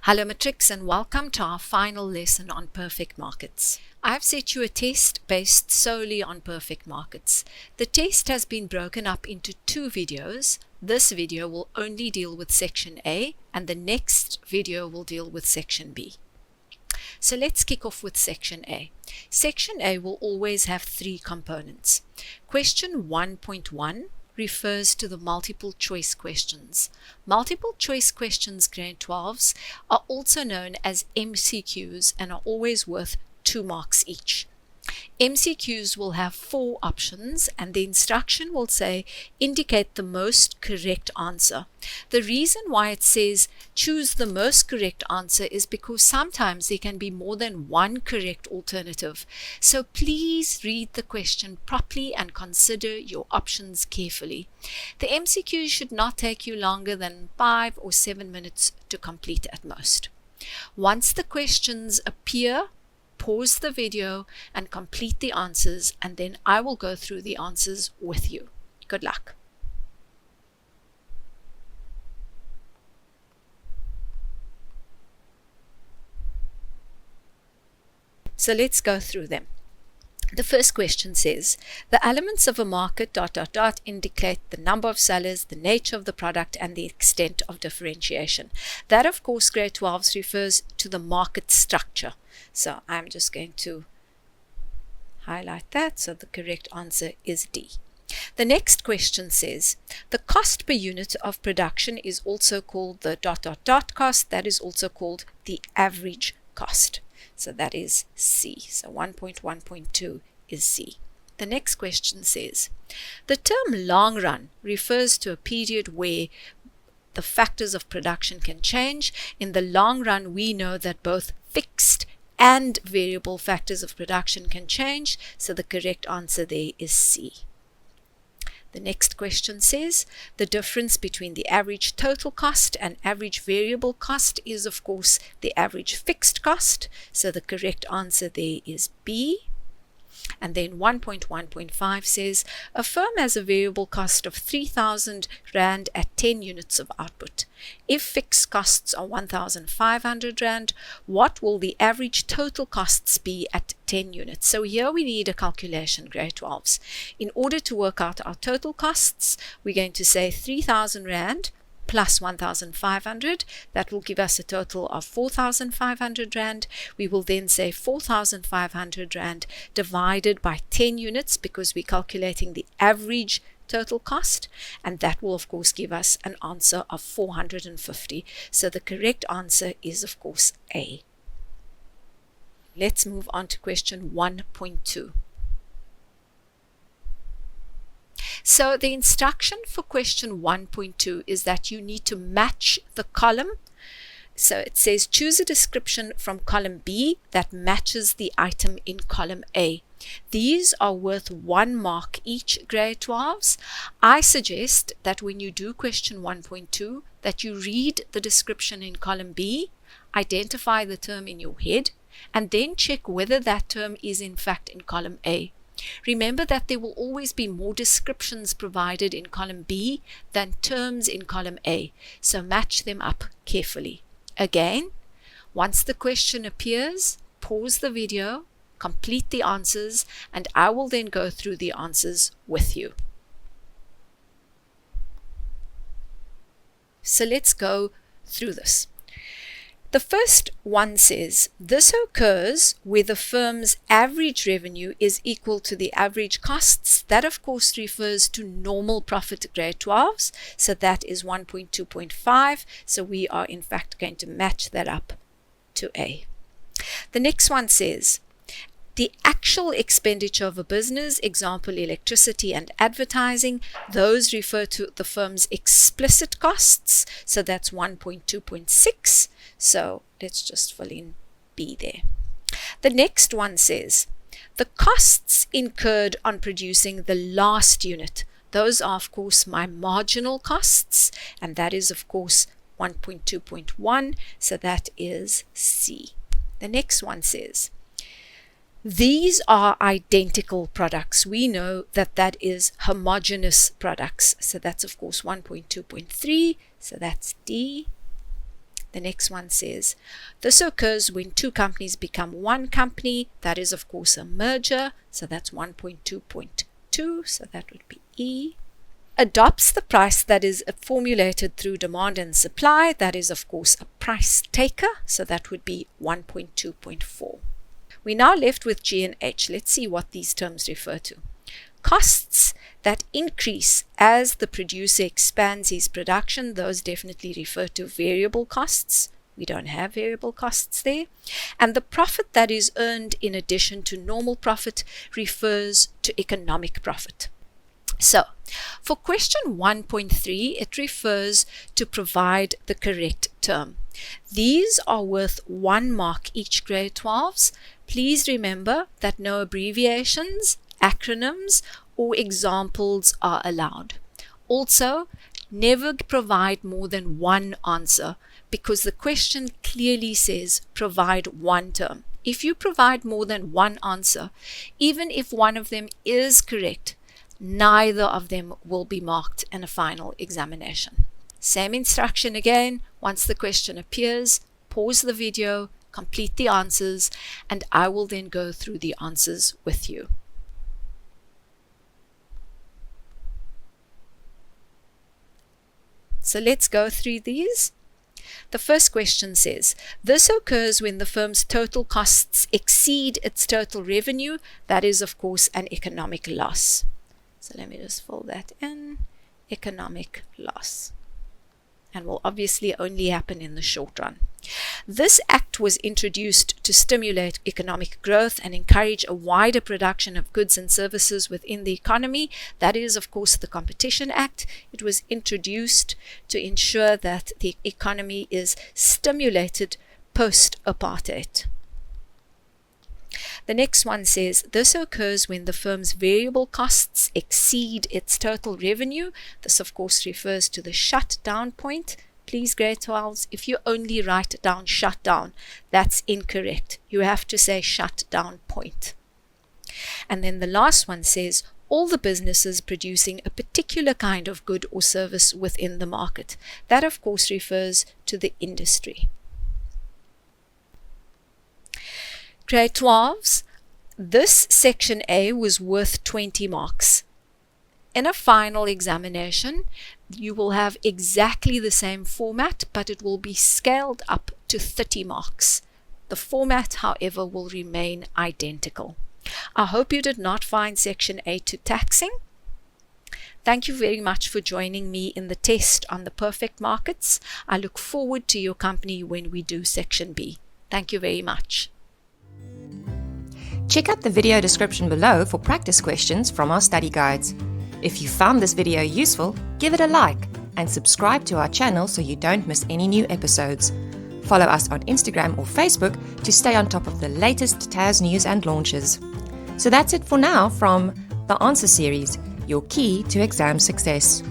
Hello Matrix and welcome to our final lesson on perfect markets. I've set you a test based solely on perfect markets. The test has been broken up into two videos. This video will only deal with section A and the next video will deal with section B. So let's kick off with section A. Section A will always have three components. Question 1.1 refers to the multiple choice questions. Multiple choice questions grade 12s are also known as MCQs and are always worth 2 marks each. MCQs will have 4 options and the instruction will say indicate the most correct answer. The reason why it says choose the most correct answer is because sometimes there can be more than one correct alternative. So please read the question properly and consider your options carefully. The MCQs should not take you longer than 5 or 7 minutes to complete at most. Once the questions appear, pause the video and complete the answers, and then I will go through the answers with you. Good luck. So let's go through them. The first question says, the elements of a market ... indicate the number of sellers, the nature of the product, and the extent of differentiation. That, of course, grade 12s refers to the market structure. So I'm just going to highlight that. So the correct answer is D. The next question says, the cost per unit of production is also called the ... cost. That is also called the average cost. So that is C. So 1.1.2 is C. The next question says, the term long run refers to a period where the factors of production can change. In the long run, we know that both fixed and variable factors of production can change. So the correct answer there is C. The next question says, the difference between the average total cost and average variable cost is, of course, the average fixed cost. So the correct answer there is B. And then 1.1.5 says, a firm has a variable cost of 3,000 Rand at 10 units of output. If fixed costs are 1,500 Rand, what will the average total costs be at 10 units? So here we need a calculation, grade 12s. In order to work out our total costs, we're going to say 3,000 Rand plus 1,500, that will give us a total of 4,500 Rand. We will then say 4,500 Rand divided by 10 units because we're calculating the average total cost, and that will of course give us an answer of 450. So the correct answer is of course A. Let's move on to question 1.2. So the instruction for question 1.2 is that you need to match the column. So it says choose a description from column B that matches the item in column A. These are worth 1 mark each, grade 12s. I suggest that when you do question 1.2 that you read the description in column B, identify the term in your head, and then check whether that term is in fact in column A. Remember that there will always be more descriptions provided in column B than terms in column A, so match them up carefully. Again, once the question appears, pause the video, complete the answers, and I will then go through the answers with you. So let's go through this. The first one says, this occurs where the firm's average revenue is equal to the average costs. That of course refers to normal profit, grade 12s. So that is 1.2.5. So we are in fact going to match that up to A. The next one says, the actual expenditure of a business, example electricity and advertising, those refer to the firm's explicit costs. So that's 1.2.6. So let's just fill in B there. The next one says, the costs incurred on producing the last unit. Those are of course my marginal costs, and that is of course 1.2.1. So that is C. The next one says, these are identical products. We know that that is homogeneous products. So that's of course 1.2.3. So that's D. The next one says, this occurs when two companies become one company. That is, of course, a merger. So that's 1.2.2. So that would be E. Adopts the price that is formulated through demand and supply. That is, of course, a price taker. So that would be 1.2.4. We're now left with G and H. Let's see what these terms refer to. Costs that increase as the producer expands his production, those definitely refer to variable costs. We don't have variable costs there. And the profit that is earned in addition to normal profit refers to economic profit. So, for question 1.3, it refers to provide the correct term. These are worth 1 mark each, grade 12s. Please remember that no abbreviations, acronyms, or examples are allowed. Also, never provide more than one answer because the question clearly says provide one term. If you provide more than one answer, even if one of them is correct, neither of them will be marked in a final examination. Same instruction again. Once the question appears, pause the video, complete the answers, and I will then go through the answers with you. So let's go through these. The first question says, this occurs when the firm's total costs exceed its total revenue. That is, of course, an economic loss. So let me just fill that in. Economic loss. And will obviously only happen in the short run. This act was introduced to stimulate economic growth and encourage a wider production of goods and services within the economy. That is, of course, the Competition Act. It was introduced to ensure that the economy is stimulated post-apartheid. The next one says, this occurs when the firm's variable costs exceed its total revenue. This, of course, refers to the shutdown point. Please, grade 12s, if you only write down shutdown, that's incorrect. You have to say shutdown point. And then the last one says, all the businesses producing a particular kind of good or service within the market. That, of course, refers to the industry. Grade 12s, this section A was worth 20 marks. In a final examination, you will have exactly the same format, but it will be scaled up to 30 marks. The format, however, will remain identical. I hope you did not find section A too taxing. Thank you very much for joining me in the test on the perfect markets. I look forward to your company when we do section B. Thank you very much. Check out the video description below for practice questions from our study guides. If you found this video useful, give it a like and subscribe to our channel so you don't miss any new episodes. Follow us on Instagram or Facebook to stay on top of the latest TAS news and launches. So that's it for now from the Answer Series, your key to exam success.